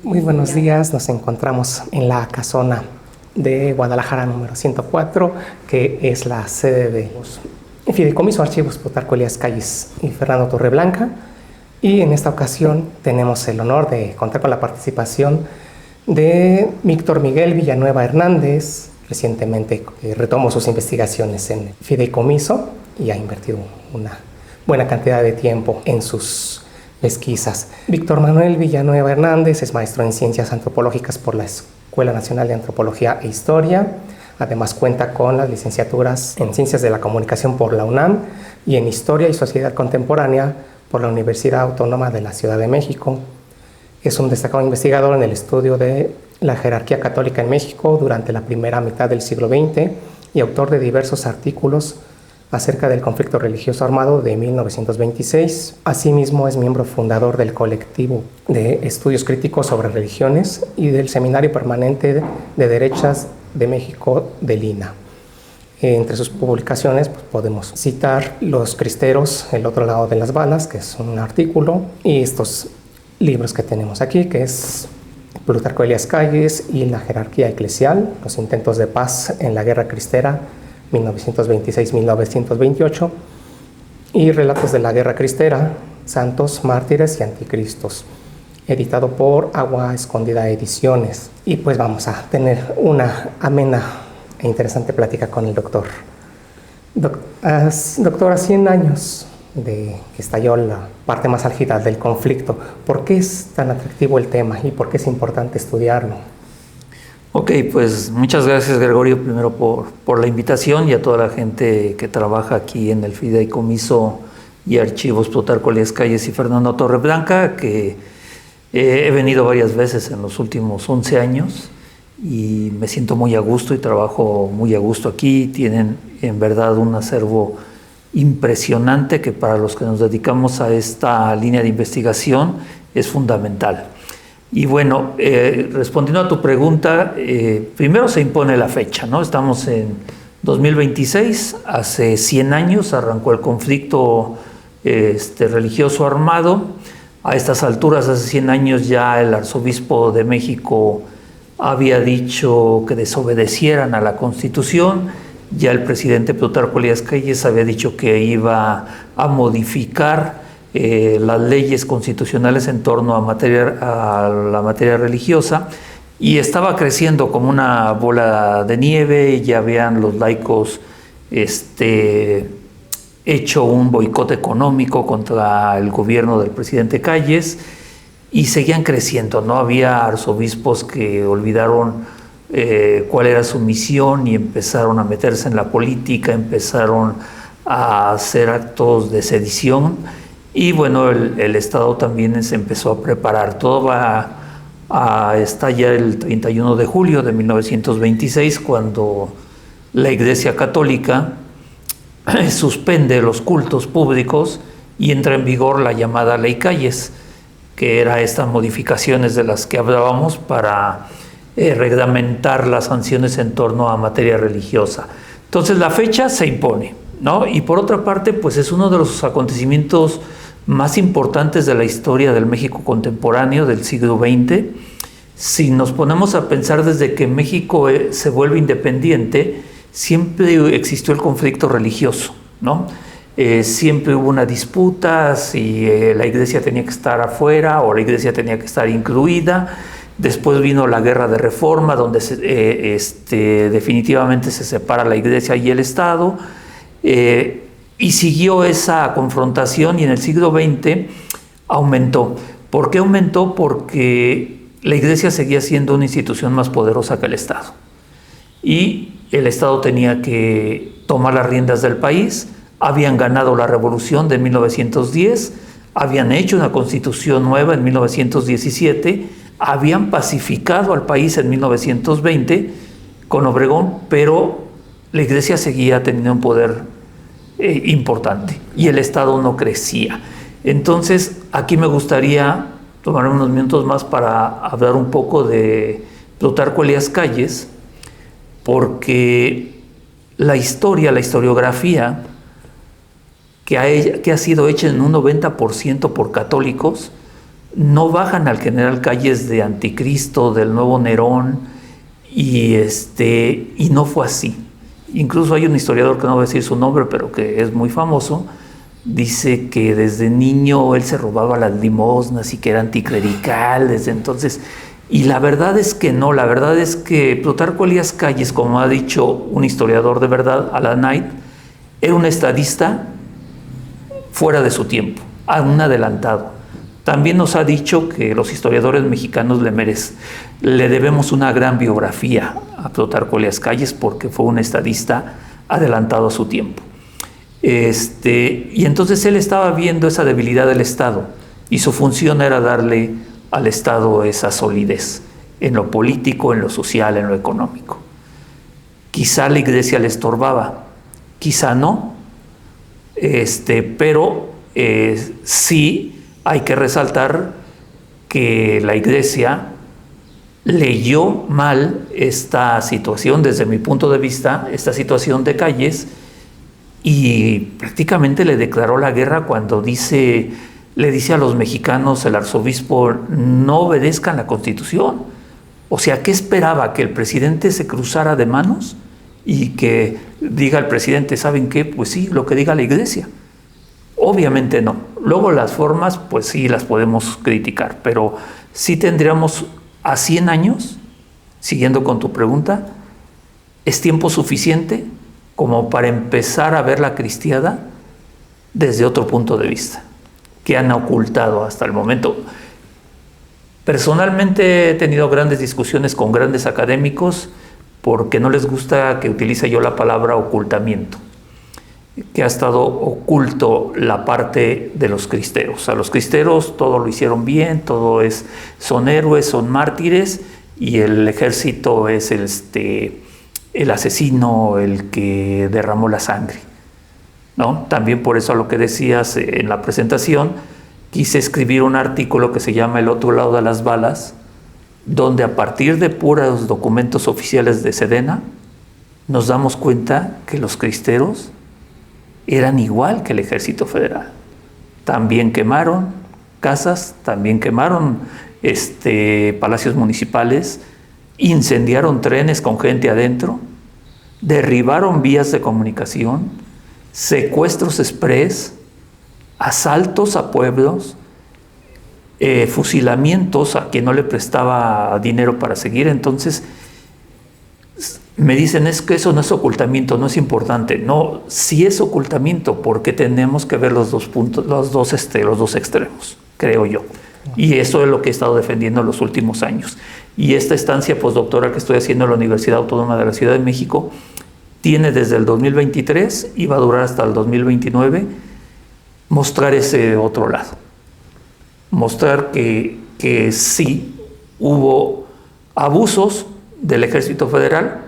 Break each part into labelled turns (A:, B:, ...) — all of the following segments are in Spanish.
A: Muy buenos días, nos encontramos en la casona de Guadalajara número 104, que es la sede de los Fideicomiso Archivos Plutarco Elías Calles y Fernando Torreblanca. Y en esta ocasión tenemos el honor de contar con la participación de Víctor Miguel Villanueva Hernández. Recientemente retomó sus investigaciones en el Fideicomiso y ha invertido una buena cantidad de tiempo en sus pesquisas. Víctor Manuel Villanueva Hernández es maestro en Ciencias Antropológicas por la Escuela Nacional de Antropología e Historia. Además cuenta con las licenciaturas en Ciencias de la Comunicación por la UNAM y en Historia y Sociedad Contemporánea por la Universidad Autónoma de la Ciudad de México. Es un destacado investigador en el estudio de la jerarquía católica en México durante la primera mitad del siglo XX y autor de diversos artículos acerca del conflicto religioso armado de 1926. Asimismo, es miembro fundador del colectivo de estudios críticos sobre religiones y del Seminario Permanente de Derechas de México del INA. Entre sus publicaciones podemos citar Los Cristeros, el otro lado de las balas, que es un artículo, y estos libros que tenemos aquí, que es Plutarco Elías Calles y la jerarquía eclesial, los intentos de paz en la Guerra Cristera, 1926-1928, y Relatos de la Guerra Cristera, Santos, Mártires y Anticristos, editado por Agua Escondida Ediciones. Y pues vamos a tener una amena e interesante plática con el doctor. Doctor, a 100 años de que estalló la parte más álgida del conflicto, ¿por qué es tan atractivo el tema y por qué es importante estudiarlo?
B: Ok, pues muchas gracias, Gregorio, primero por la invitación, y a toda la gente que trabaja aquí en el Fideicomiso y Archivos Plutarco Elías Calles y Fernando Torreblanca, que he venido varias veces en los últimos 11 años y me siento muy a gusto y trabajo muy a gusto aquí. Tienen en verdad un acervo impresionante que para los que nos dedicamos a esta línea de investigación es fundamental. Y bueno, respondiendo a tu pregunta, primero se impone la fecha, ¿no? Estamos en 2026, hace 100 años arrancó el conflicto religioso armado. A estas alturas, hace 100 años ya el arzobispo de México había dicho que desobedecieran a la Constitución. Ya el presidente Plutarco Elías Calles había dicho que iba a modificar las leyes constitucionales en torno a la materia religiosa, y estaba creciendo como una bola de nieve. Ya habían los laicos hecho un boicot económico contra el gobierno del presidente Calles, y seguían creciendo, ¿no? Había arzobispos que olvidaron cuál era su misión y empezaron a meterse en la política, empezaron a hacer actos de sedición. Y bueno, el Estado también se empezó a preparar. Todo va a estallar el 31 de julio de 1926, cuando la Iglesia Católica suspende los cultos públicos y entra en vigor la llamada Ley Calles, que era estas modificaciones de las que hablábamos para reglamentar las sanciones en torno a materia religiosa. Entonces la fecha se impone, ¿no? Y por otra parte, pues es uno de los acontecimientos más importantes de la historia del México contemporáneo del siglo XX. Si nos ponemos a pensar, desde que México se vuelve independiente, siempre existió el conflicto religioso, ¿no? Siempre hubo una disputa si la iglesia tenía que estar afuera o la iglesia tenía que estar incluida. Después vino la Guerra de Reforma, donde definitivamente se separa la iglesia y el Estado. Y siguió esa confrontación, y en el siglo XX aumentó. ¿Por qué aumentó? Porque la Iglesia seguía siendo una institución más poderosa que el Estado. Y el Estado tenía que tomar las riendas del país. Habían ganado la Revolución de 1910, habían hecho una constitución nueva en 1917, habían pacificado al país en 1920 con Obregón, pero la Iglesia seguía teniendo un poder importante y el Estado no crecía. Entonces aquí me gustaría tomar unos minutos más para hablar un poco de Plutarco Elías Calles, porque la historiografía que ha sido hecha en un 90% por católicos, no bajan al general Calles de Anticristo, del nuevo Nerón, y no fue así. Incluso hay un historiador, que no voy a decir su nombre, pero que es muy famoso, dice que desde niño él se robaba las limosnas y que era anticlerical desde entonces. Y la verdad es que no, la verdad es que Plutarco Elías Calles, como ha dicho un historiador de verdad, Alan Knight, era un estadista fuera de su tiempo, un adelantado. También nos ha dicho que los historiadores mexicanos le debemos una gran biografía a Plutarco Elías Calles porque fue un estadista adelantado a su tiempo. Y entonces él estaba viendo esa debilidad del Estado y su función era darle al Estado esa solidez en lo político, en lo social, en lo económico. Quizá la Iglesia le estorbaba, quizá no, pero sí hay que resaltar que la Iglesia leyó mal esta situación, desde mi punto de vista, esta situación de Calles, y prácticamente le declaró la guerra cuando le dice a los mexicanos, el arzobispo, no obedezcan la Constitución. O sea, ¿qué esperaba? ¿Que el presidente se cruzara de manos y que diga el presidente, ¿saben qué? Pues sí, lo que diga la Iglesia. Obviamente no. Luego las formas, pues sí las podemos criticar, pero sí tendríamos a 100 años, siguiendo con tu pregunta, ¿es tiempo suficiente como para empezar a ver la cristiada desde otro punto de vista, que han ocultado hasta el momento? Personalmente he tenido grandes discusiones con grandes académicos porque no les gusta que utilice yo la palabra ocultamiento, que ha estado oculto la parte de los cristeros. A los cristeros todo lo hicieron bien, son héroes, son mártires, y el ejército es el asesino, el que derramó la sangre, ¿no? También por eso, a lo que decías en la presentación, quise escribir un artículo que se llama El otro lado de las balas, donde a partir de puros documentos oficiales de Sedena nos damos cuenta que los cristeros eran igual que el Ejército Federal. También quemaron casas, también quemaron palacios municipales, incendiaron trenes con gente adentro, derribaron vías de comunicación, secuestros express, asaltos a pueblos, fusilamientos a quien no le prestaba dinero para seguir. Entonces me dicen, es que eso no es ocultamiento, no es importante. No, sí es ocultamiento, porque tenemos que ver los dos puntos, los dos extremos, creo yo. Y eso es lo que he estado defendiendo en los últimos años. Y esta estancia postdoctoral que estoy haciendo en la Universidad Autónoma de la Ciudad de México tiene desde el 2023 y va a durar hasta el 2029 mostrar ese otro lado. Mostrar que sí hubo abusos del Ejército Federal,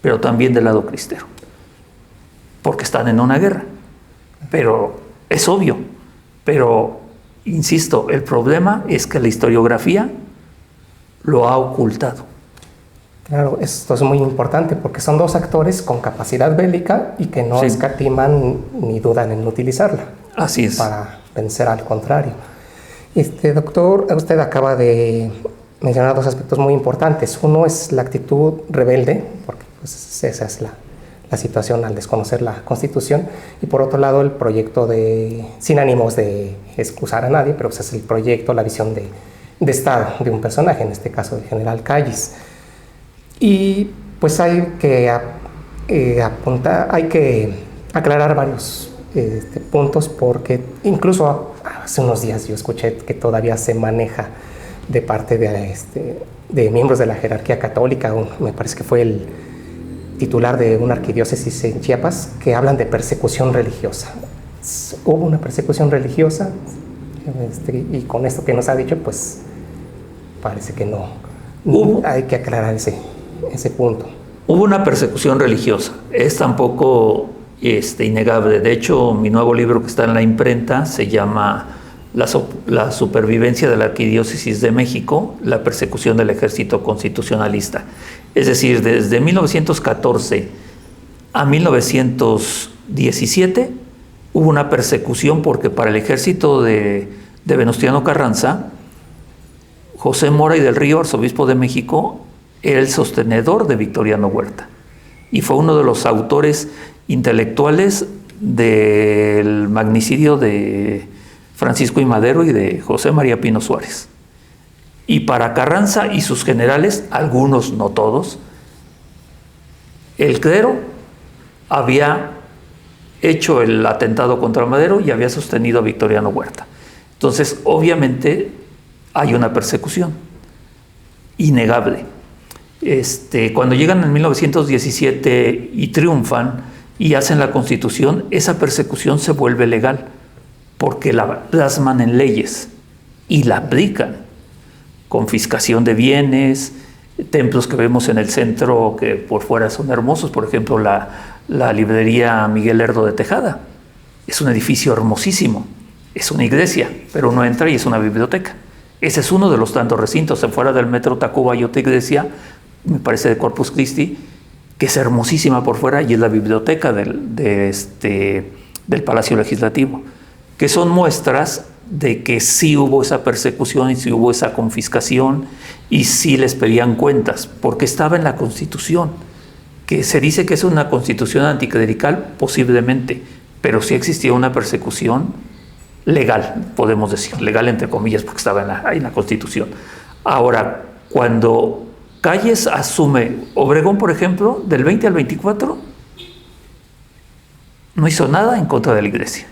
B: pero también del lado cristero, porque están en una guerra. Pero es obvio, pero insisto, el problema es que la historiografía lo ha ocultado.
A: Claro, esto es muy importante porque son dos actores con capacidad bélica y que no escatiman ni dudan en utilizarla.
B: Así es.
A: Para vencer al contrario. Doctor, usted acaba de mencionar dos aspectos muy importantes. Uno es la actitud rebelde, porque pues, esa es la situación al desconocer la Constitución, y por otro lado el proyecto sin ánimos de excusar a nadie, pero pues, es el proyecto, la visión de Estado de un personaje, en este caso el general Calles. Y pues hay que aclarar varios puntos, porque incluso hace unos días yo escuché que todavía se maneja de parte de miembros de la jerarquía católica, me parece que fue el titular de una arquidiócesis en Chiapas, que hablan de persecución religiosa. Hubo una persecución religiosa, y con esto que nos ha dicho, pues parece que no. Hay que aclarar ese punto.
B: Hubo una persecución religiosa, es tampoco innegable. De hecho, mi nuevo libro que está en la imprenta se llama La supervivencia de la Arquidiócesis de México, la persecución del ejército constitucionalista. Es decir, desde 1914 a 1917 hubo una persecución, porque para el ejército de Venustiano Carranza José Mora y del Río, arzobispo de México, era el sostenedor de Victoriano Huerta y fue uno de los autores intelectuales del magnicidio de Francisco I. Madero y de José María Pino Suárez. Y para Carranza y sus generales, algunos, no todos, el clero había hecho el atentado contra Madero y había sostenido a Victoriano Huerta. Entonces, obviamente, hay una persecución innegable. Cuando llegan en 1917 y triunfan y hacen la Constitución, esa persecución se vuelve legal porque la plasman en leyes y la aplican. Confiscación de bienes, templos que vemos en el centro que por fuera son hermosos, por ejemplo la librería Miguel Lerdo de Tejada. Es un edificio hermosísimo, es una iglesia, pero uno entra y es una biblioteca. Ese es uno de los tantos recintos. Fuera del metro Tacuba hay otra iglesia, me parece de Corpus Christi, que es hermosísima por fuera y es la biblioteca del Palacio Legislativo, que son muestras de que sí hubo esa persecución y sí hubo esa confiscación y sí les pedían cuentas, porque estaba en la Constitución, que se dice que es una Constitución anticlerical, posiblemente, pero sí existía una persecución legal, podemos decir, legal entre comillas, porque estaba en la Constitución. Ahora, cuando Calles asume Obregón, por ejemplo, del 20 al 24, no hizo nada en contra de la iglesia.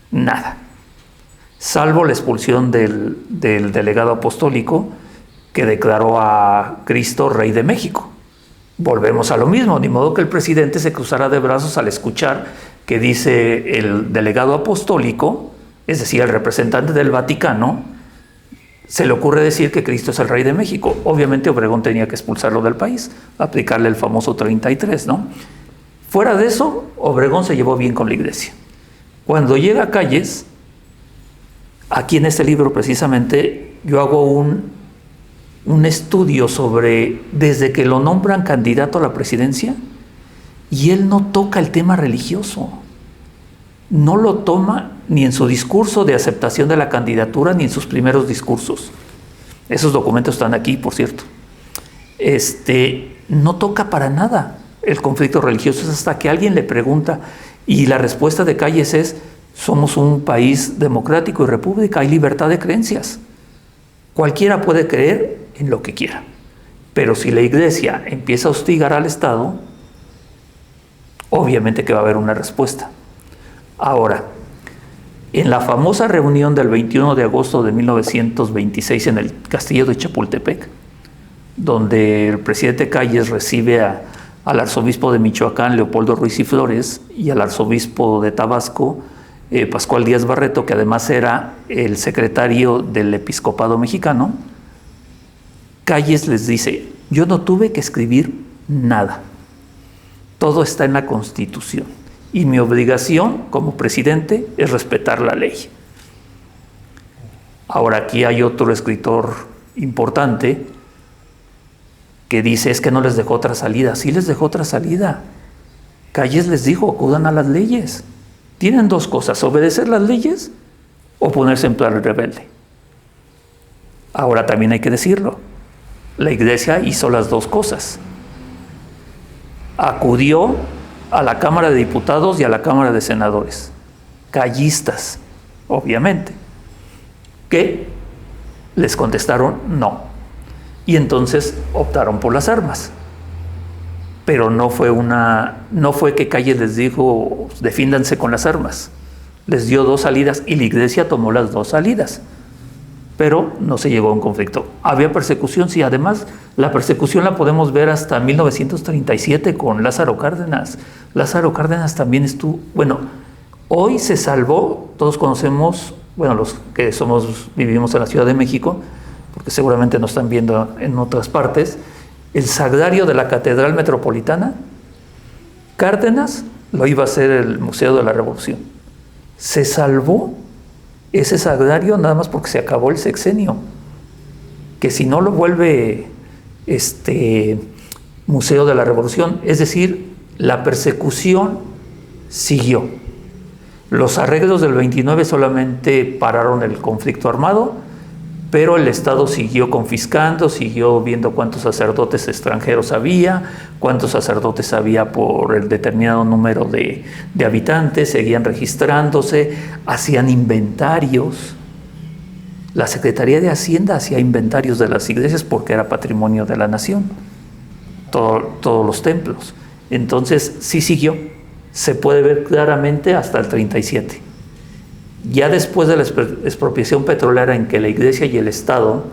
B: Nada. Salvo la expulsión del delegado apostólico que declaró a Cristo Rey de México. Volvemos a lo mismo, ni modo que el presidente se cruzara de brazos al escuchar que dice el delegado apostólico, es decir, el representante del Vaticano, se le ocurre decir que Cristo es el Rey de México. Obviamente Obregón tenía que expulsarlo del país, aplicarle el famoso 33, ¿no? Fuera de eso, Obregón se llevó bien con la iglesia. Cuando llega Calles, aquí en este libro precisamente yo hago un estudio sobre desde que lo nombran candidato a la presidencia y él no toca el tema religioso. No lo toma ni en su discurso de aceptación de la candidatura ni en sus primeros discursos. Esos documentos están aquí, por cierto. No toca para nada el conflicto religioso. Es hasta que alguien le pregunta y la respuesta de Calles es: somos un país democrático y república, hay libertad de creencias. Cualquiera puede creer en lo que quiera. Pero si la iglesia empieza a hostigar al Estado, obviamente que va a haber una respuesta. Ahora, en la famosa reunión del 21 de agosto de 1926 en el castillo de Chapultepec, donde el presidente Calles recibe al arzobispo de Michoacán, Leopoldo Ruiz y Flores, y al arzobispo de Tabasco, Pascual Díaz Barreto, que además era el secretario del episcopado mexicano, Calles les dice: yo no tuve que escribir nada, todo está en la Constitución y mi obligación como presidente es respetar la ley. Ahora, aquí hay otro escritor importante que dice: es que no les dejó otra salida. Sí les dejó otra salida. Calles les dijo: acudan a las leyes. Tienen dos cosas: obedecer las leyes o ponerse en plan rebelde. Ahora también hay que decirlo, la iglesia hizo las dos cosas. Acudió a la Cámara de Diputados y a la Cámara de Senadores, callistas, obviamente, que les contestaron no. Y entonces optaron por las armas. Pero no fue que Calles les dijo: defiéndanse con las armas. Les dio dos salidas y la iglesia tomó las dos salidas. Pero no se llegó a un conflicto. ¿Había persecución? Sí, además la persecución la podemos ver hasta 1937 con Lázaro Cárdenas. Lázaro Cárdenas también estuvo... Bueno, hoy se salvó, todos conocemos, bueno, los que vivimos en la Ciudad de México, porque seguramente nos están viendo en otras partes, el sagrario de la Catedral Metropolitana. Cárdenas lo iba a hacer el Museo de la Revolución. Se salvó ese sagrario nada más porque se acabó el sexenio, que si no lo vuelve Museo de la Revolución, es decir, la persecución siguió. Los arreglos del 29 solamente pararon el conflicto armado, pero el Estado siguió confiscando, siguió viendo cuántos sacerdotes extranjeros había, cuántos sacerdotes había por el determinado número de habitantes, seguían registrándose, hacían inventarios. La Secretaría de Hacienda hacía inventarios de las iglesias porque era patrimonio de la nación, todos los templos. Entonces sí siguió, se puede ver claramente hasta el 37. Ya después de la expropiación petrolera, en que la Iglesia y el Estado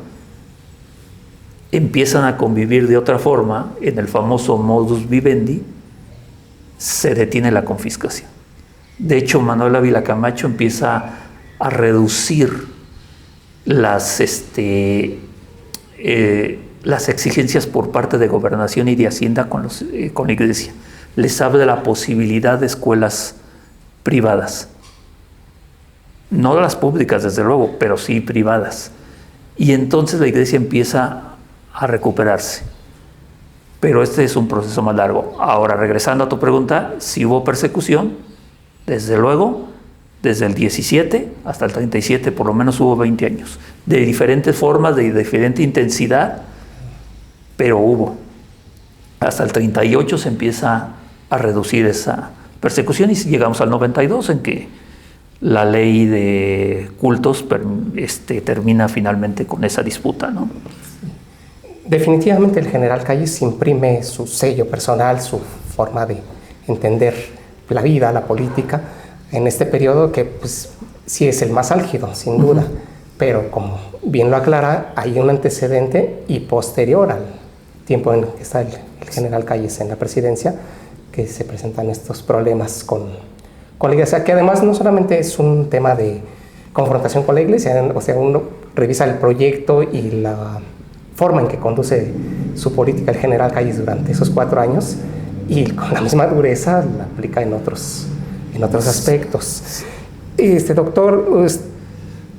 B: empiezan a convivir de otra forma, en el famoso modus vivendi, se detiene la confiscación. De hecho, Manuel Ávila Camacho empieza a reducir las exigencias por parte de Gobernación y de Hacienda con la Iglesia. Les abre la posibilidad de escuelas privadas. No las públicas, desde luego, pero sí privadas. Y entonces la Iglesia empieza a recuperarse. Pero este es un proceso más largo. Ahora, regresando a tu pregunta, si hubo persecución, desde luego, desde el 17 hasta el 37, por lo menos hubo 20 años. De diferentes formas, de diferente intensidad, pero hubo. Hasta el 38 se empieza a reducir esa persecución y llegamos al 92, en que la ley de cultos termina finalmente con esa disputa, ¿no?
A: Definitivamente el general Calles imprime su sello personal, su forma de entender la vida, la política, en este periodo que pues sí es el más álgido, sin duda, pero como bien lo aclara, hay un antecedente y posterior al tiempo en que está el general Calles en la presidencia, que se presentan estos problemas con la Iglesia, que además no solamente es un tema de confrontación con la Iglesia, o sea, uno revisa el proyecto y la forma en que conduce su política el general Calles durante esos 4 años, y con la misma dureza la aplica en otros aspectos. Doctor,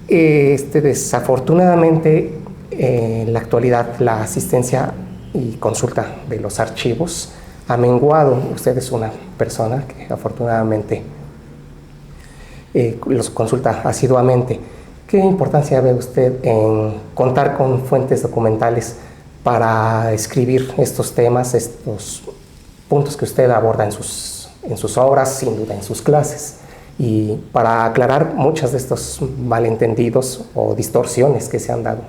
A: desafortunadamente en la actualidad la asistencia y consulta de los archivos ha menguado. Usted es una persona que afortunadamente los consulta asiduamente. ¿Qué importancia ve usted en contar con fuentes documentales para escribir estos temas, estos puntos que usted aborda en sus obras, sin duda en sus clases, y para aclarar muchos de estos malentendidos o distorsiones que se han dado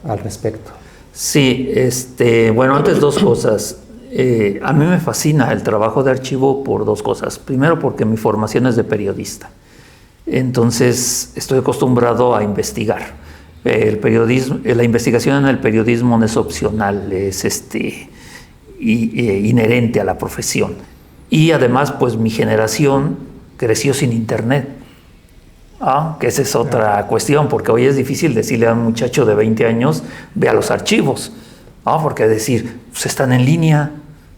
A: al respecto?
B: Sí, bueno, antes 2 cosas. A mí me fascina el trabajo de archivo por 2 cosas. Primero, porque mi formación es de periodista. Entonces, estoy acostumbrado a investigar. El periodismo, la investigación en el periodismo no es opcional, es inherente a la profesión. Y además, pues mi generación creció sin internet. Que esa es otra cuestión, porque hoy es difícil decirle a un muchacho de 20 años, vea los archivos, porque decir, pues están en línea.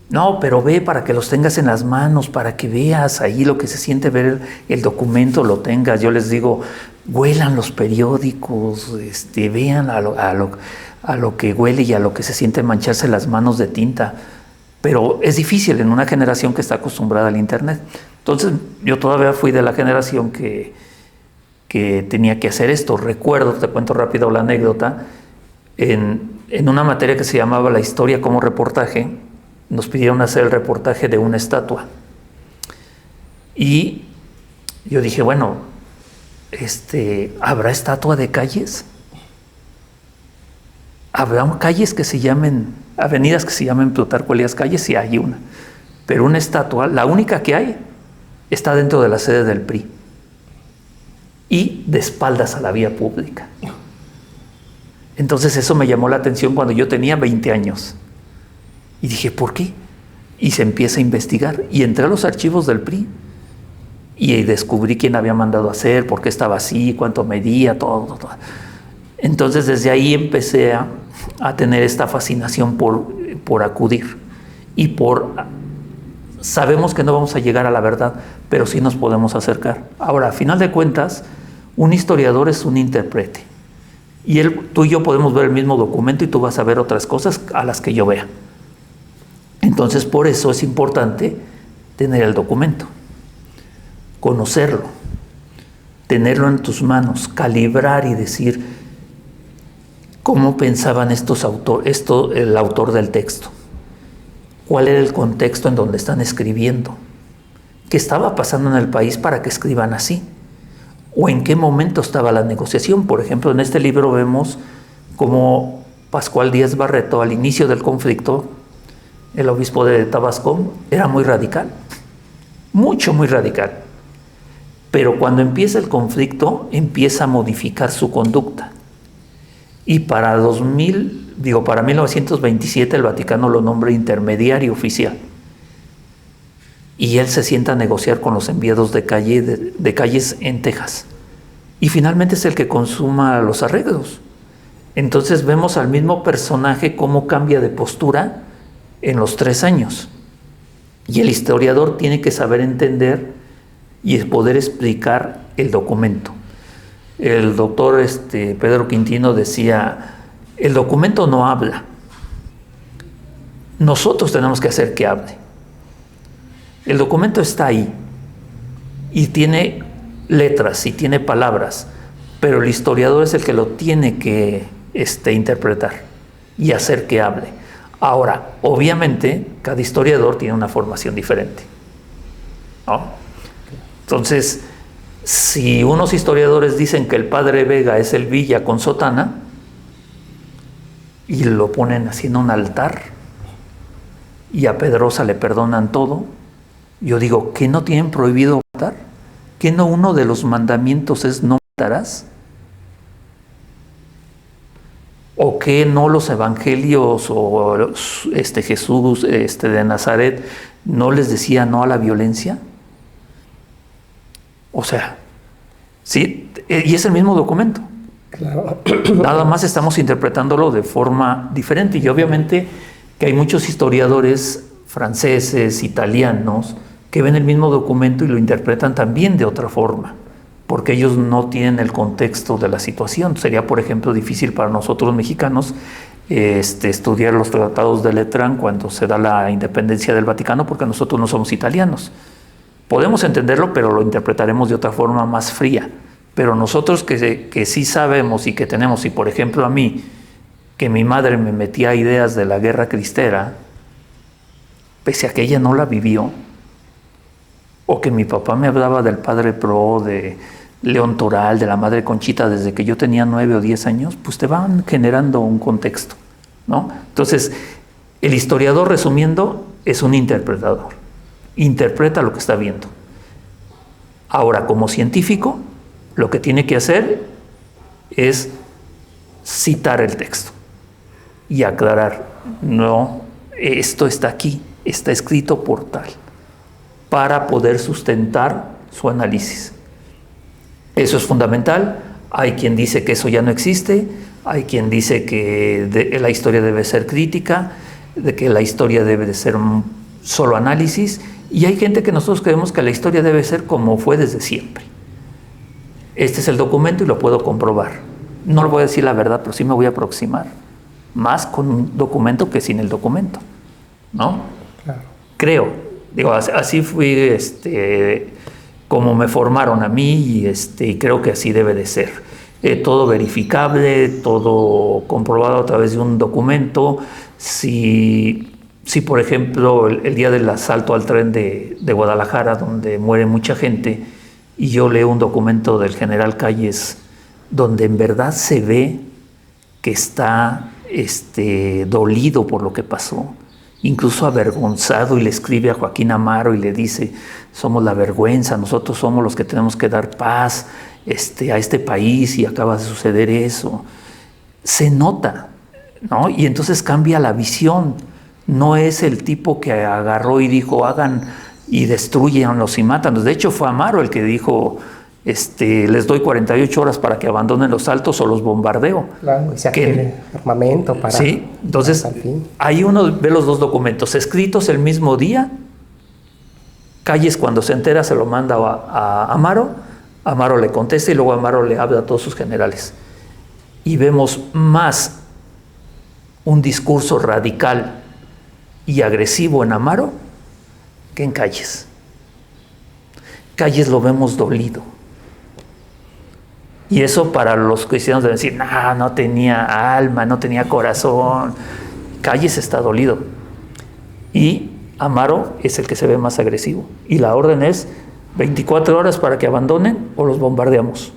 B: No, pero ve para que los tengas en las manos, para que veas ahí lo que se siente ver el documento, lo tengas. Yo les digo, huelan los periódicos, vean a lo que huele y a lo que se siente mancharse las manos de tinta. Pero es difícil en una generación que está acostumbrada al internet. Entonces, yo todavía fui de la generación que tenía que hacer esto. Recuerdo, te cuento rápido la anécdota, en una materia que se llamaba la historia como reportaje, nos pidieron hacer el reportaje de una estatua. Y yo dije, bueno, ¿habrá estatua de Calles? ¿Habrá calles que se llamen, avenidas que se llamen Plutarco Elías Calles? Sí, hay una. Pero una estatua, la única que hay, está dentro de la sede del PRI. Y de espaldas a la vía pública. Entonces eso me llamó la atención cuando yo tenía 20 años. Y dije, ¿por qué? Y se empieza a investigar. Y entré a los archivos del PRI. Y descubrí quién había mandado a hacer, por qué estaba así, cuánto medía, todo. Entonces desde ahí empecé a tener esta fascinación por acudir. Y sabemos que no vamos a llegar a la verdad, pero sí nos podemos acercar. Ahora, a final de cuentas, un historiador es un intérprete. Y tú y yo podemos ver el mismo documento y tú vas a ver otras cosas a las que yo vea. Entonces, por eso es importante tener el documento, conocerlo, tenerlo en tus manos, calibrar y decir, cómo pensaban el autor del texto, cuál era el contexto en donde están escribiendo, qué estaba pasando en el país para que escriban así, o en qué momento estaba la negociación. Por ejemplo, en este libro vemos cómo Pascual Díaz Barreto, al inicio del conflicto, el obispo de Tabasco, era muy radical, muy radical. Pero cuando empieza el conflicto, empieza a modificar su conducta. Y para 1927 el Vaticano lo nombra intermediario oficial. Y él se sienta a negociar con los enviados de calles en Texas. Y finalmente es el que consuma los arreglos. Entonces vemos al mismo personaje cómo cambia de postura en los 3 años. Y el historiador tiene que saber entender y poder explicar el documento. El doctor Pedro Quintino decía, el documento no habla. Nosotros tenemos que hacer que hable. El documento está ahí y tiene letras y tiene palabras, pero el historiador es el que lo tiene que interpretar y hacer que hable. Ahora, obviamente, cada historiador tiene una formación diferente, ¿no? Entonces, si unos historiadores dicen que el padre Vega es el Villa con sotana y lo ponen así en un altar y a Pedrosa le perdonan todo, yo digo, ¿que no tienen prohibido matar? ¿Que no uno de los mandamientos es no matarás? ¿O que no los evangelios o Jesús de Nazaret no les decía no a la violencia? O sea, sí, y es el mismo documento.
A: Claro.
B: Nada más estamos interpretándolo de forma diferente. Y obviamente que hay muchos historiadores franceses, italianos, que ven el mismo documento y lo interpretan también de otra forma, porque ellos no tienen el contexto de la situación. Sería, por ejemplo, difícil para nosotros mexicanos estudiar los tratados de Letrán cuando se da la independencia del Vaticano, porque nosotros no somos italianos. Podemos entenderlo, pero lo interpretaremos de otra forma más fría. Pero nosotros que sí sabemos y que tenemos, y por ejemplo a mí, que mi madre me metía ideas de la guerra cristera, pese a que ella no la vivió, o que mi papá me hablaba del padre Pro, de León Toral, de la madre Conchita desde que yo tenía 9 o 10 años, pues te van generando un contexto, ¿no? Entonces, el historiador, resumiendo, es un interpretador. Interpreta lo que está viendo. Ahora, como científico, lo que tiene que hacer es citar el texto y aclarar, no, esto está aquí, está escrito por tal, para poder sustentar su análisis. Eso es fundamental. Hay quien dice que eso ya no existe, hay quien dice que la historia debe ser crítica, de que la historia debe de ser un solo análisis, y hay gente que nosotros creemos que la historia debe ser como fue desde siempre. Este es el documento y lo puedo comprobar. No le voy a decir la verdad, pero sí me voy a aproximar, más con un documento que sin el documento, ¿no?
A: Claro.
B: Creo. Digo, así fui como me formaron a mí y creo que así debe de ser. Todo verificable, todo comprobado a través de un documento. Si por ejemplo, el día del asalto al tren de Guadalajara, donde muere mucha gente, y yo leo un documento del general Calles, donde en verdad se ve que está dolido por lo que pasó, incluso avergonzado, y le escribe a Joaquín Amaro y le dice, somos la vergüenza, nosotros somos los que tenemos que dar paz a este país y acaba de suceder eso. Se nota, ¿no? Y entonces cambia la visión. No es el tipo que agarró y dijo, hagan y destruyanlos y mátanos. De hecho, fue Amaro el que dijo, les doy 48 horas para que abandonen los altos o los bombardeo.
A: Claro, y se adquiere armamento para...
B: Sí, entonces ahí uno ve los dos documentos escritos el mismo día. Calles, cuando se entera, se lo manda a Amaro. Amaro le contesta y luego Amaro le habla a todos sus generales. Y vemos más un discurso radical y agresivo en Amaro que en Calles. Calles lo vemos dolido. Y eso para los cristianos deben decir, no, no tenía alma, no tenía corazón. Calles está dolido. Y Amaro es el que se ve más agresivo. Y la orden es 24 horas para que abandonen o los bombardeamos.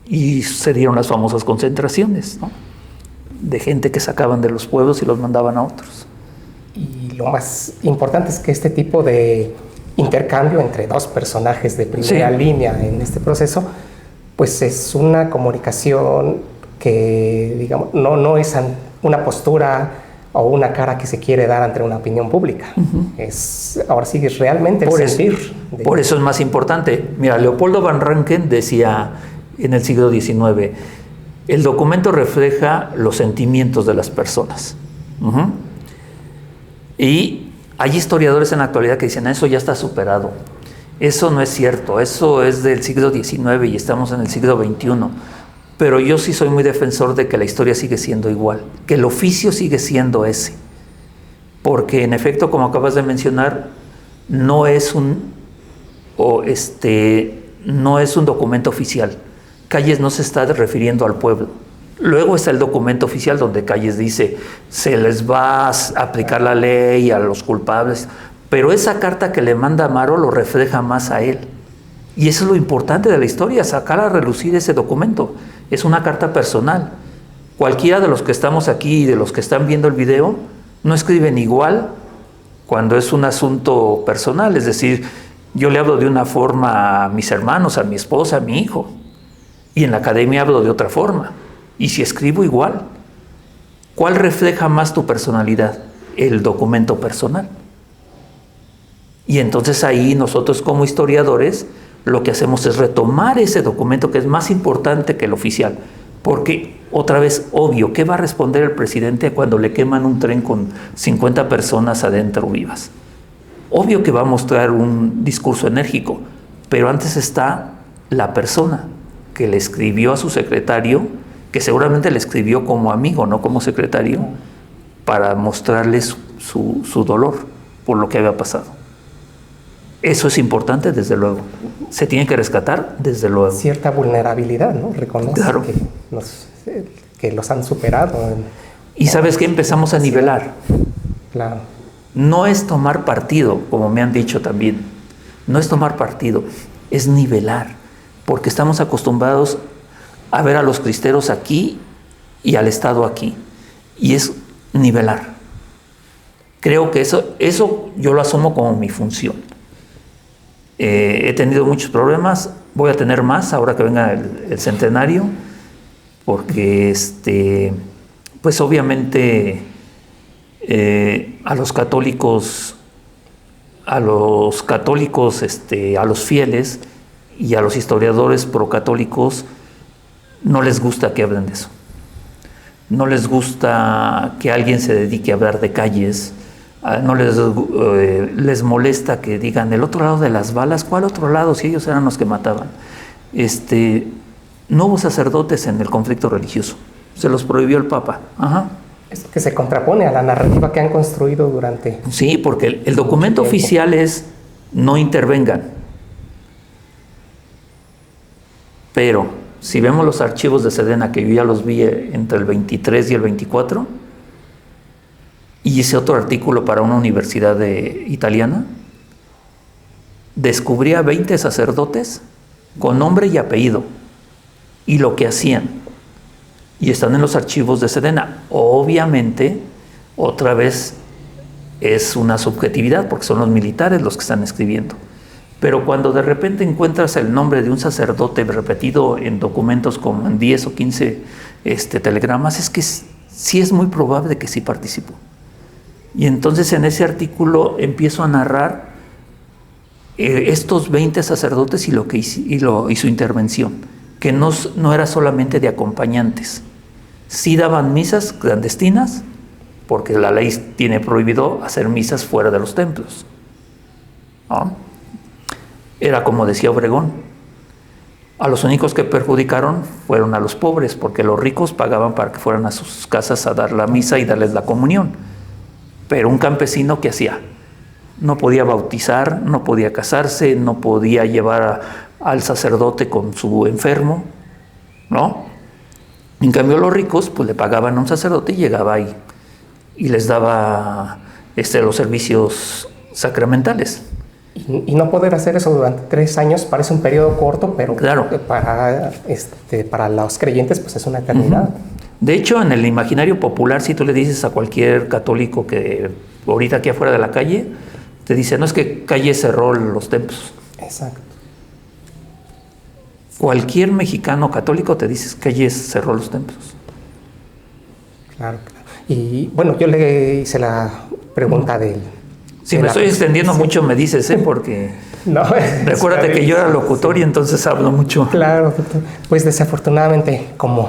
B: Y se dieron las famosas concentraciones, ¿no? De gente que sacaban de los pueblos y los mandaban a otros.
A: Y lo más importante es que este tipo de intercambio entre dos personajes de primera línea en este proceso, pues es una comunicación que, digamos, no es una postura o una cara que se quiere dar ante una opinión pública. Ahora sí es realmente el sentir.
B: Por eso es más importante. Mira, Leopoldo Van Ranken decía en el siglo XIX, el documento refleja los sentimientos de las personas. Y hay historiadores en la actualidad que dicen, eso ya está superado. Eso no es cierto, eso es del siglo XIX y estamos en el siglo XXI. Pero yo sí soy muy defensor de que la historia sigue siendo igual, que el oficio sigue siendo ese. Porque en efecto, como acabas de mencionar, no es un documento oficial. Calles no se está refiriendo al pueblo. Luego está el documento oficial donde Calles dice, se les va a aplicar la ley a los culpables, pero esa carta que le manda Amaro lo refleja más a él. Y eso es lo importante de la historia, sacar a relucir ese documento. Es una carta personal. Cualquiera de los que estamos aquí y de los que están viendo el video no escriben igual cuando es un asunto personal. Es decir, yo le hablo de una forma a mis hermanos, a mi esposa, a mi hijo. Y en la academia hablo de otra forma. Y si escribo igual, ¿cuál refleja más tu personalidad? El documento personal. Y entonces ahí nosotros como historiadores lo que hacemos es retomar ese documento que es más importante que el oficial. Porque, otra vez, obvio, ¿qué va a responder el presidente cuando le queman un tren con 50 personas adentro vivas? Obvio que va a mostrar un discurso enérgico, pero antes está la persona que le escribió a su secretario, que seguramente le escribió como amigo, no como secretario, para mostrarle su dolor por lo que había pasado. Eso es importante, desde luego. Se tiene que rescatar, desde luego.
A: Cierta vulnerabilidad, ¿no? Reconoce
B: claro.
A: que los han superado.
B: Y ¿sabes qué? Empezamos a nivelar.
A: Claro.
B: No es tomar partido, como me han dicho también. No es tomar partido, es nivelar. Porque estamos acostumbrados a ver a los cristeros aquí y al Estado aquí. Y es nivelar. Creo que eso yo lo asumo como mi función. He tenido muchos problemas, voy a tener más ahora que venga el centenario, porque pues obviamente a los católicos, a los fieles y a los historiadores procatólicos no les gusta que hablen de eso. No les gusta que alguien se dedique a hablar de Calles. No les molesta que digan el otro lado de las balas. ¿Cuál otro lado? Si ellos eran los que mataban. No hubo sacerdotes en el conflicto religioso. Se los prohibió el Papa.
A: Es que se contrapone a la narrativa que han construido durante...
B: Sí, porque el documento oficial es no intervengan. Pero si vemos los archivos de Sedena, que yo ya los vi entre el 23 y el 24, y hice otro artículo para una universidad italiana, descubrí a 20 sacerdotes con nombre y apellido y lo que hacían, y están en los archivos de Sedena. Obviamente, otra vez es una subjetividad porque son los militares los que están escribiendo, pero cuando de repente encuentras el nombre de un sacerdote repetido en documentos como en 10 o 15 telegramas, es que sí es muy probable que sí participó. Y entonces en ese artículo empiezo a narrar estos 20 sacerdotes y su intervención, que no era solamente de acompañantes. Sí daban misas clandestinas, porque la ley tiene prohibido hacer misas fuera de los templos, ¿no? Era como decía Obregón, a los únicos que perjudicaron fueron a los pobres, porque los ricos pagaban para que fueran a sus casas a dar la misa y darles la comunión. Pero un campesino, ¿qué hacía? No podía bautizar, no podía casarse, no podía llevar al sacerdote con su enfermo, ¿no? En cambio los ricos pues le pagaban a un sacerdote y llegaba ahí y les daba los servicios sacramentales.
A: Y no poder hacer eso durante 3 años parece un periodo corto, pero
B: claro,
A: para los creyentes pues es una eternidad.
B: De hecho, en el imaginario popular, si tú le dices a cualquier católico que ahorita aquí afuera de la calle, te dice, no, es que Calle cerró los templos.
A: Exacto.
B: Cualquier mexicano católico te dice, Calle cerró los templos.
A: Claro, claro. Y bueno, yo le hice la pregunta de él.
B: Si me estoy extendiendo mucho, me dices, porque
A: no,
B: recuérdate que yo era locutor y entonces hablo mucho.
A: Claro, doctor. Pues desafortunadamente, como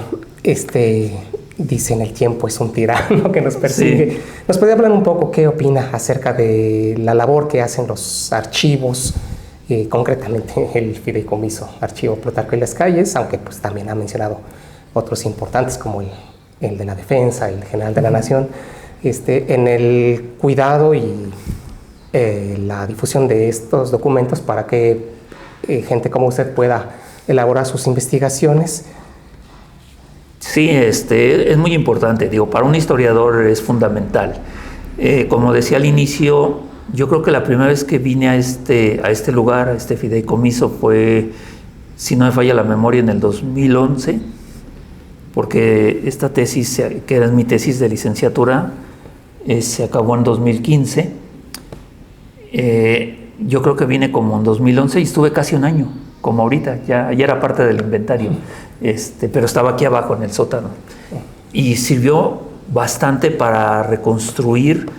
A: dicen, el tiempo es un tirano que nos persigue. Sí. ¿Nos puede hablar un poco qué opina acerca de la labor que hacen los archivos, concretamente el fideicomiso Archivo Plutarco Elías Calles, aunque pues también ha mencionado otros importantes como el de la Defensa, el General de la Nación, en el cuidado y la difusión de estos documentos para que gente como usted pueda elaborar sus investigaciones?
B: Sí, es muy importante, para un historiador es fundamental. Como decía al inicio, yo creo que la primera vez que vine a este lugar, a este fideicomiso, fue, si no me falla la memoria, en el 2011, porque esta tesis, que era mi tesis de licenciatura, se acabó en 2015. Yo creo que vine como en 2011 y estuve casi un año, como ahorita, ya era parte del inventario, pero estaba aquí abajo en el sótano. Y sirvió bastante para reconstruir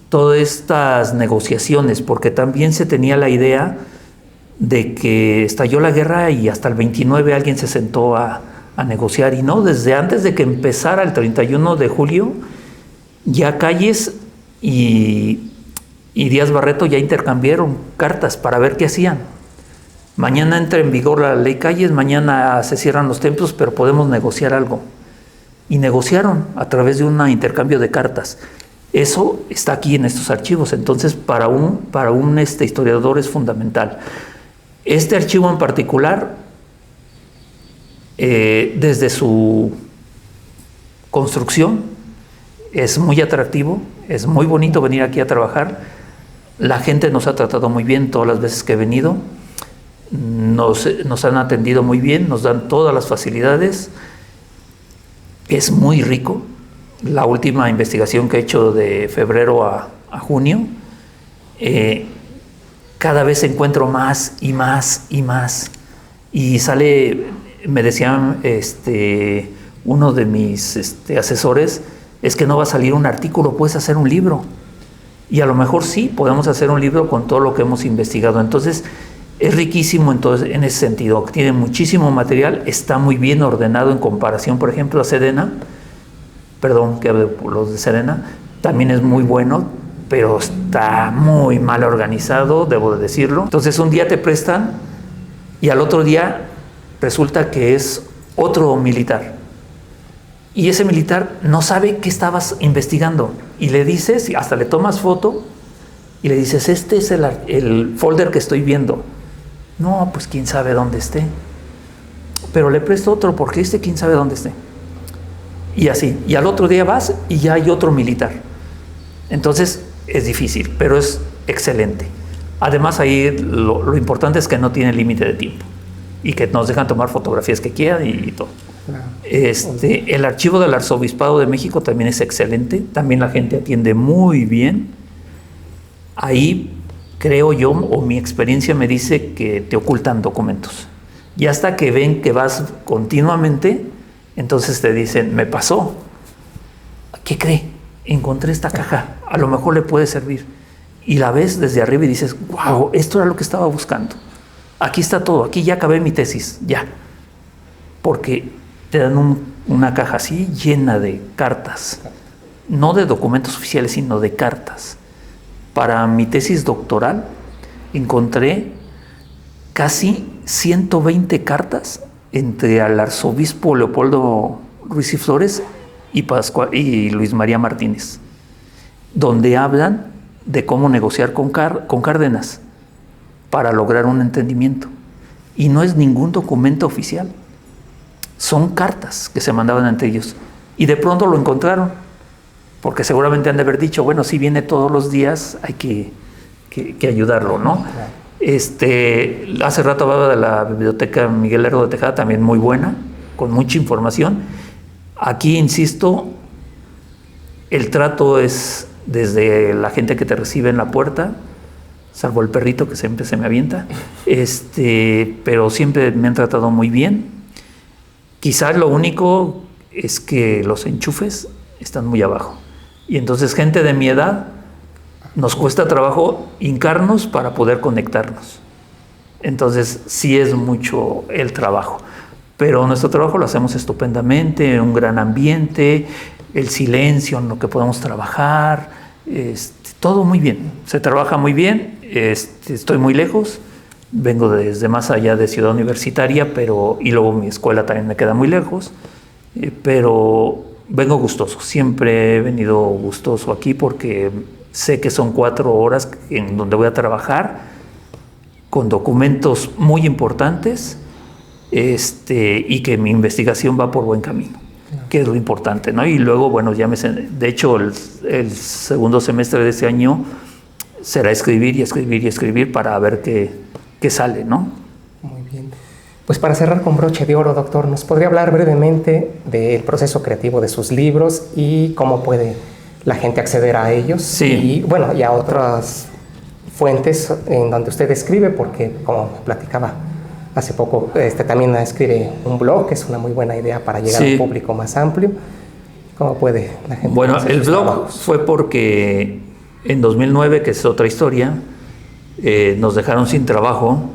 B: todas estas negociaciones, porque también se tenía la idea de que estalló la guerra y hasta el 29 alguien se sentó a negociar, y no, desde antes de que empezara el 31 de julio, ya Calles y Díaz Barreto ya intercambiaron cartas para ver qué hacían. Mañana entra en vigor la ley Calles, mañana se cierran los templos, pero podemos negociar algo. Y negociaron a través de un intercambio de cartas. Eso está aquí en estos archivos, entonces para un historiador es fundamental. Este archivo en particular, desde su construcción, es muy atractivo, es muy bonito venir aquí a trabajar. La gente nos ha tratado muy bien todas las veces que he venido, nos han atendido muy bien, nos dan todas las facilidades. Es muy rico. La última investigación que he hecho de febrero a junio, cada vez encuentro más y más y más. Y sale, me decían uno de mis asesores, es que no va a salir un artículo, puedes hacer un libro. Y a lo mejor sí, podemos hacer un libro con todo lo que hemos investigado. Entonces, es riquísimo en ese sentido. Tiene muchísimo material, está muy bien ordenado en comparación, por ejemplo, a Sedena. Perdón que hable por los de Sedena. También es muy bueno, pero está muy mal organizado, debo de decirlo. Entonces, un día te prestan y al otro día resulta que es otro militar. Y ese militar no sabe qué estabas investigando. Y le dices, y hasta le tomas foto, y le dices, este es el folder que estoy viendo. No, pues quién sabe dónde esté. Pero le presto otro porque quién sabe dónde esté. Y así. Y al otro día vas y ya hay otro militar. Entonces es difícil, pero es excelente. Además ahí lo importante es que no tiene límite de tiempo. Y que nos dejan tomar fotografías que quieran y todo. Claro. El archivo del Arzobispado de México también es excelente. También la gente atiende muy bien. Ahí creo yo, o mi experiencia me dice que te ocultan documentos. Y hasta que ven que vas continuamente, entonces te dicen, me pasó. ¿Qué cree? Encontré esta caja, a lo mejor le puede servir. Y la ves desde arriba y dices, wow, esto era lo que estaba buscando. Aquí está todo, aquí ya acabé mi tesis, ya. Porque te dan una caja así llena de cartas, no de documentos oficiales, sino de cartas. Para mi tesis doctoral encontré casi 120 cartas entre el arzobispo Leopoldo Ruiz y Flores y Luis María Martínez, donde hablan de cómo negociar con Cárdenas. para lograr un entendimiento. Y no es ningún documento oficial. Son cartas que se mandaban entre ellos. Y de pronto lo encontraron, porque seguramente han de haber dicho, bueno, si viene todos los días, hay que ayudarlo, ¿no? Hace rato hablaba de la biblioteca Miguel Lerdo de Tejada, también muy buena, con mucha información. Aquí, insisto, el trato es desde la gente que te recibe en la puerta, salvo el perrito que siempre se me avienta, pero siempre me han tratado muy bien. Quizás lo único es que los enchufes están muy abajo. Y entonces gente de mi edad nos cuesta trabajo hincarnos para poder conectarnos. Entonces sí es mucho el trabajo. Pero nuestro trabajo lo hacemos estupendamente, en un gran ambiente, el silencio en lo que podemos trabajar, todo muy bien. Se trabaja muy bien, estoy muy lejos. Vengo desde más allá de Ciudad Universitaria, y luego mi escuela también me queda muy lejos, pero vengo gustoso. Siempre he venido gustoso aquí porque sé que son 4 horas en donde voy a trabajar con documentos muy importantes, y que mi investigación va por buen camino, que es lo importante, ¿no? Y luego, bueno, de hecho, el segundo semestre de este año será escribir y escribir y escribir para ver qué sale, ¿no?
A: Muy bien. Pues para cerrar con broche de oro, doctor, ¿nos podría hablar brevemente del proceso creativo de sus libros y cómo puede la gente acceder a ellos?
B: Sí.
A: Y bueno, y a otras fuentes en donde usted escribe, porque como platicaba hace poco, también escribe un blog, que es una muy buena idea para llegar a un público más amplio. ¿Cómo puede la gente?
B: Bueno, el blog fue porque en 2009, que es otra historia, nos dejaron sin trabajo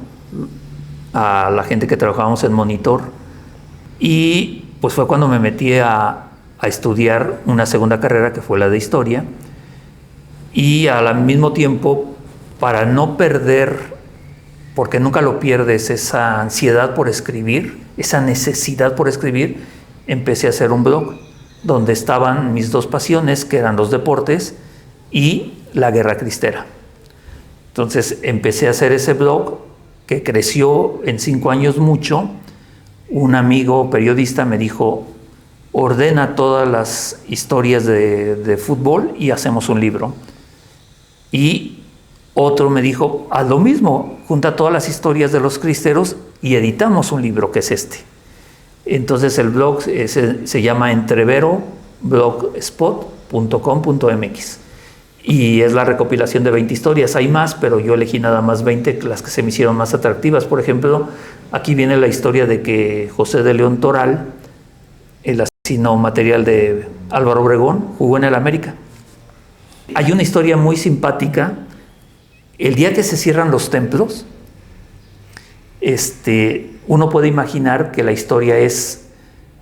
B: a la gente que trabajábamos en Monitor, y pues fue cuando me metí a estudiar una segunda carrera, que fue la de historia, y al mismo tiempo, para no perder, porque nunca lo pierdes, esa ansiedad por escribir, esa necesidad por escribir, empecé a hacer un blog donde estaban mis 2 pasiones, que eran los deportes y la guerra cristera. Entonces empecé a hacer ese blog, que creció en 5 años mucho. Un amigo periodista me dijo, ordena todas las historias de fútbol y hacemos un libro. Y otro me dijo, haz lo mismo, junta todas las historias de los cristeros y editamos un libro, que es este. Entonces el blog se llama entreveroblogspot.com.mx y es la recopilación de 20 historias. Hay más, pero yo elegí nada más 20, las que se me hicieron más atractivas. Por ejemplo, aquí viene la historia de que José de León Toral, el asesino material de Álvaro Obregón, jugó en el América. Hay una historia muy simpática. El día que se cierran los templos, uno puede imaginar que la historia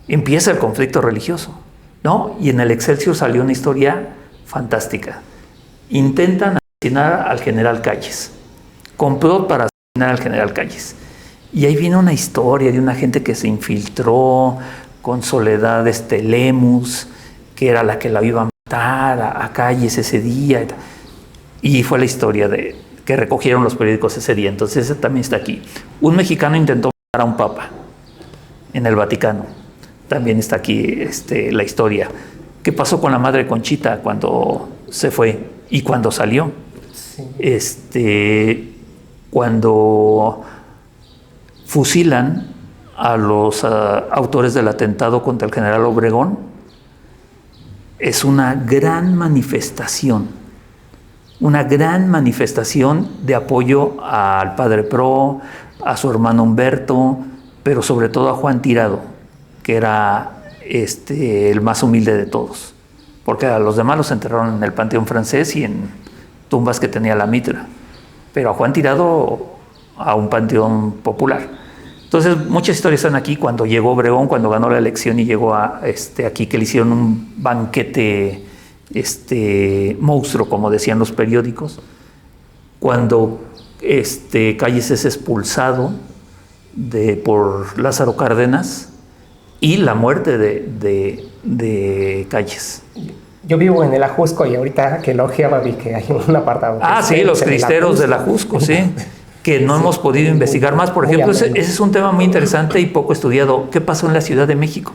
B: empieza el conflicto religioso, ¿no? Y en el Excelsior salió una historia fantástica. Intentan asesinar al general Calles, complot para asesinar al general Calles. Y ahí viene una historia de una gente que se infiltró con Soledad Lemus, que era la que la iba a matar a Calles ese día. Y fue la historia que recogieron los periódicos ese día. Entonces ese también está aquí. Un mexicano intentó matar a un papa en el Vaticano. También está aquí la historia. ¿Qué pasó con la madre Conchita cuando se fue y cuando salió? Sí. Cuando fusilan a los autores del atentado contra el general Obregón, es una gran manifestación de apoyo al padre Pro, a su hermano Humberto, pero sobre todo a Juan Tirado, que era el más humilde de todos, porque a los demás los enterraron en el Panteón Francés y en tumbas que tenía la mitra, pero a Juan Tirado a un panteón popular. Entonces muchas historias están aquí. Cuando llegó Obregón, cuando ganó la elección y llegó aquí, que le hicieron un banquete monstruo, como decían los periódicos. Cuando Calles es expulsado por Lázaro Cárdenas, y la muerte de Calles.
A: Yo vivo en el Ajusco y ahorita que elogiaba vi que hay un apartado.
B: Sí, los cristeros del Ajusco, sí. que no hemos podido investigar más. Por ejemplo, ese es un tema muy interesante y poco estudiado. ¿Qué pasó en la Ciudad de México?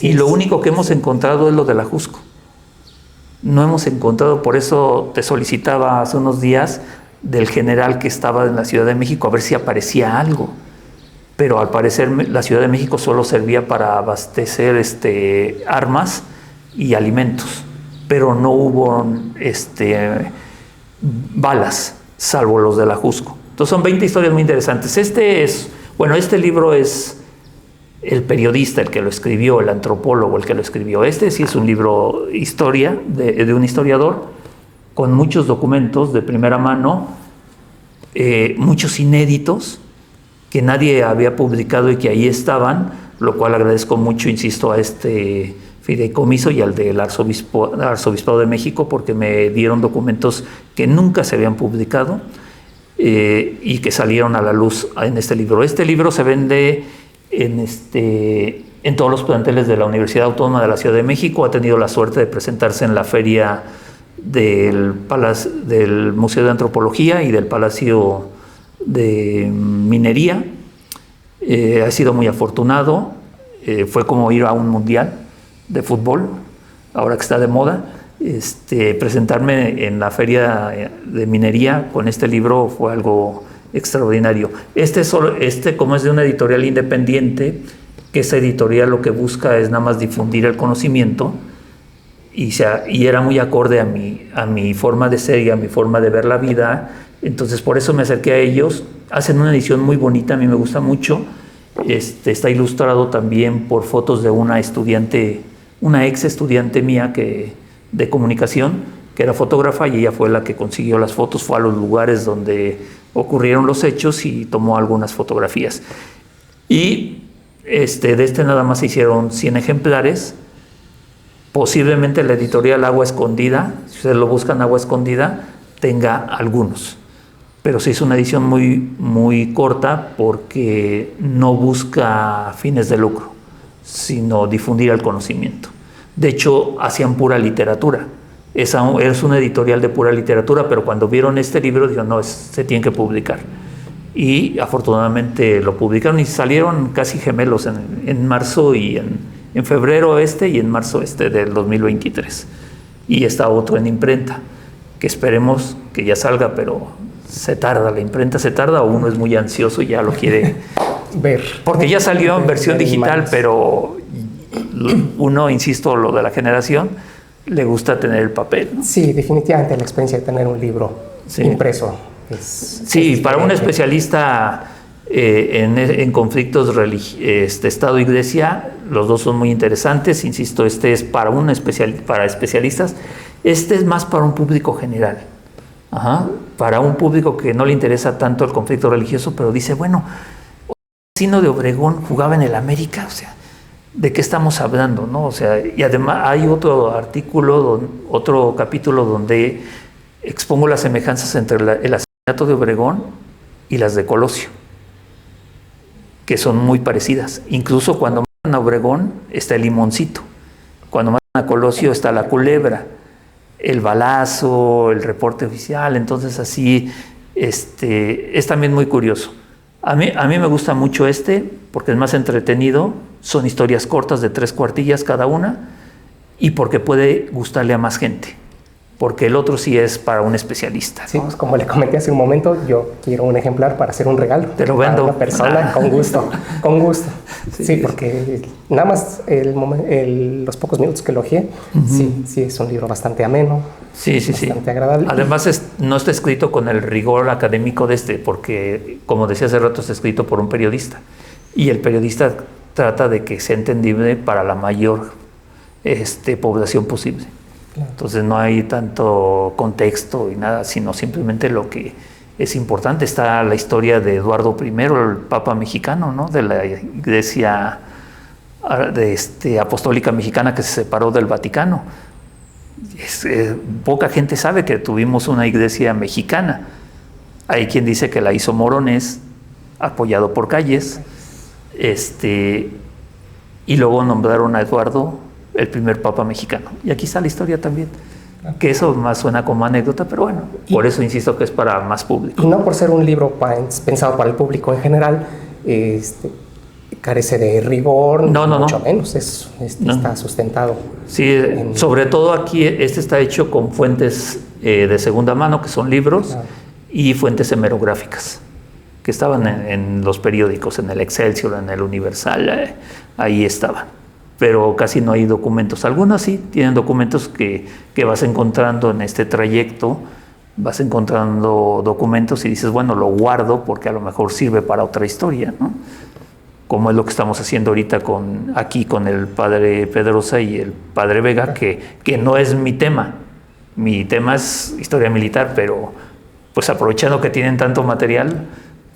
B: Y lo único que hemos encontrado es lo de la Jusco. No hemos encontrado, por eso te solicitaba hace unos días del general que estaba en la Ciudad de México a ver si aparecía algo. Pero al parecer la Ciudad de México solo servía para abastecer armas y alimentos, pero no hubo balas, salvo los de la Jusco. Entonces son 20 historias muy interesantes. Este libro es el periodista el que lo escribió, el antropólogo el que lo escribió. Este sí es un libro historia de un historiador con muchos documentos de primera mano, muchos inéditos que nadie había publicado y que ahí estaban, lo cual agradezco mucho, insisto, a este fideicomiso y al del Arzobispado de México, porque me dieron documentos que nunca se habían publicado y que salieron a la luz en este libro. Este libro se vende en todos los planteles de la Universidad Autónoma de la Ciudad de México. Ha tenido la suerte de presentarse en la feria del Museo de Antropología y del Palacio de Minería. Ha sido muy afortunado. Fue como ir a un mundial de fútbol, ahora que está de moda. Presentarme en la feria de minería con este libro fue algo extraordinario. Como es de una editorial independiente, que esa editorial lo que busca es nada más difundir el conocimiento, y era muy acorde a mi forma de ser y a mi forma de ver la vida. Entonces por eso me acerqué a ellos. Hacen una edición muy bonita, a mí me gusta mucho. Está ilustrado también por fotos de una ex estudiante mía de comunicación, que era fotógrafa, y ella fue la que consiguió las fotos, fue a los lugares donde ocurrieron los hechos y tomó algunas fotografías. Y de nada más se hicieron 100 ejemplares. Posiblemente la editorial Agua Escondida, si ustedes lo buscan, Agua Escondida, tenga algunos. Pero se hizo una edición muy, muy corta porque no busca fines de lucro, sino difundir el conocimiento. De hecho, hacían pura literatura. Es una editorial de pura literatura, pero cuando vieron este libro dijeron, no, se tiene que publicar. Y afortunadamente lo publicaron y salieron casi gemelos en marzo y en febrero y en marzo del 2023. Y está otro en imprenta, que esperemos que ya salga, pero se tarda, la imprenta se tarda, o uno es muy ansioso y ya lo quiere
A: ver.
B: Porque ya salió en versión digital, pero uno, insisto, lo de la generación, le gusta tener el papel, ¿no?
A: Sí, definitivamente la experiencia de tener un libro impreso
B: es para un especialista en conflictos Estado-Iglesia, los dos son muy interesantes. Insisto, este es para para especialistas. Este es más para un público general. Para un público que no le interesa tanto el conflicto religioso, pero dice, bueno, el vecino de Obregón jugaba en el América, o sea, ¿de qué estamos hablando, no? O sea, y además hay otro capítulo donde expongo las semejanzas entre el asesinato de Obregón y las de Colosio, que son muy parecidas. Incluso cuando matan a Obregón está el limoncito, cuando matan a Colosio está la culebra, el balazo, el reporte oficial. Entonces así es también muy curioso. A mí me gusta mucho porque es más entretenido, son historias cortas de 3 cuartillas cada una, y porque puede gustarle a más gente, porque el otro sí es para un especialista, ¿no?
A: Sí, pues como le comenté hace un momento, yo quiero un ejemplar para hacer un regalo.
B: Te lo vendo.
A: Para una persona, con gusto, con gusto. Sí, porque nada más los pocos minutos que elogié, sí, es un libro bastante ameno, bastante agradable.
B: Además no está escrito con el rigor académico porque, como decía hace rato, está escrito por un periodista, y el periodista trata de que sea entendible para la mayor población posible. Claro. Entonces no hay tanto contexto y nada, sino simplemente lo que es importante. Está la historia de Eduardo I, el Papa mexicano, ¿no? De la Iglesia apostólica mexicana, que se separó del Vaticano. Poca gente sabe que tuvimos una iglesia mexicana. Hay quien dice que la hizo Morones, apoyado por Calles, y luego nombraron a Eduardo el primer papa mexicano. Y aquí está la historia también. Que eso más suena como anécdota, pero bueno, por eso insisto que es para más público.
A: Y no por ser un libro pensado para el público en general, carece de rigor, mucho menos, está sustentado.
B: Sí, sobre todo aquí está hecho con fuentes de segunda mano, que son libros, y fuentes hemerográficas, que estaban en los periódicos, en el Excelsior, en el Universal, ahí estaban. Pero casi no hay documentos. Algunos sí tienen documentos que vas encontrando en este trayecto, vas encontrando documentos y dices, bueno, lo guardo porque a lo mejor sirve para otra historia, ¿no? Como es lo que estamos haciendo ahorita aquí con el padre Pedrosa y el padre Vega, que no es mi tema. Mi tema es historia militar, pero pues aprovechando que tienen tanto material,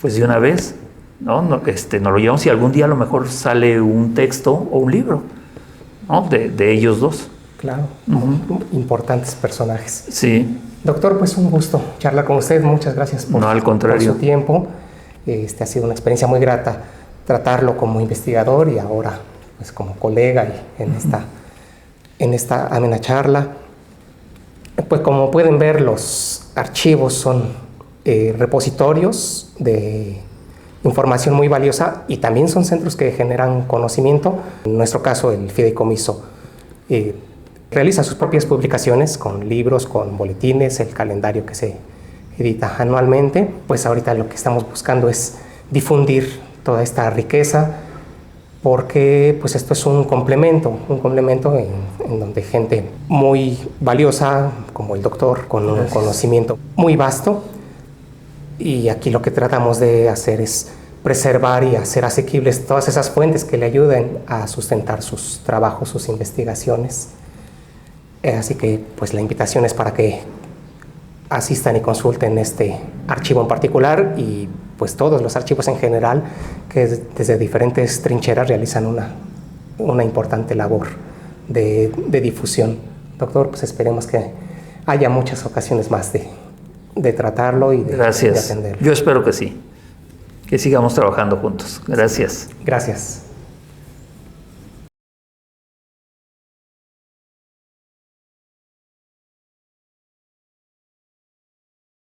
B: pues de una vez, ¿no? Nos lo llevamos y algún día a lo mejor sale un texto o un libro, ¿no? de ellos dos.
A: Claro, importantes personajes.
B: Sí.
A: Doctor, pues un gusto charlar con usted. Muchas gracias por su tiempo. Ha sido una experiencia muy grata tratarlo como investigador y ahora pues como colega y en esta amena charla. Pues como pueden ver, los archivos son repositorios de información muy valiosa y también son centros que generan conocimiento. En nuestro caso, el fideicomiso realiza sus propias publicaciones con libros, con boletines, el calendario que se edita anualmente. Pues ahorita lo que estamos buscando es difundir toda esta riqueza, porque pues esto es un complemento en donde gente muy valiosa, como el doctor, con un conocimiento muy vasto, y aquí lo que tratamos de hacer es preservar y hacer asequibles todas esas fuentes que le ayuden a sustentar sus trabajos, sus investigaciones. Así que pues la invitación es para que asistan y consulten este archivo en particular y pues todos los archivos en general, que desde diferentes trincheras realizan una importante labor de difusión. Doctor, pues esperemos que haya muchas ocasiones más de tratarlo y de atenderlo.
B: Yo espero que sí, que sigamos trabajando juntos. Gracias.
A: Gracias.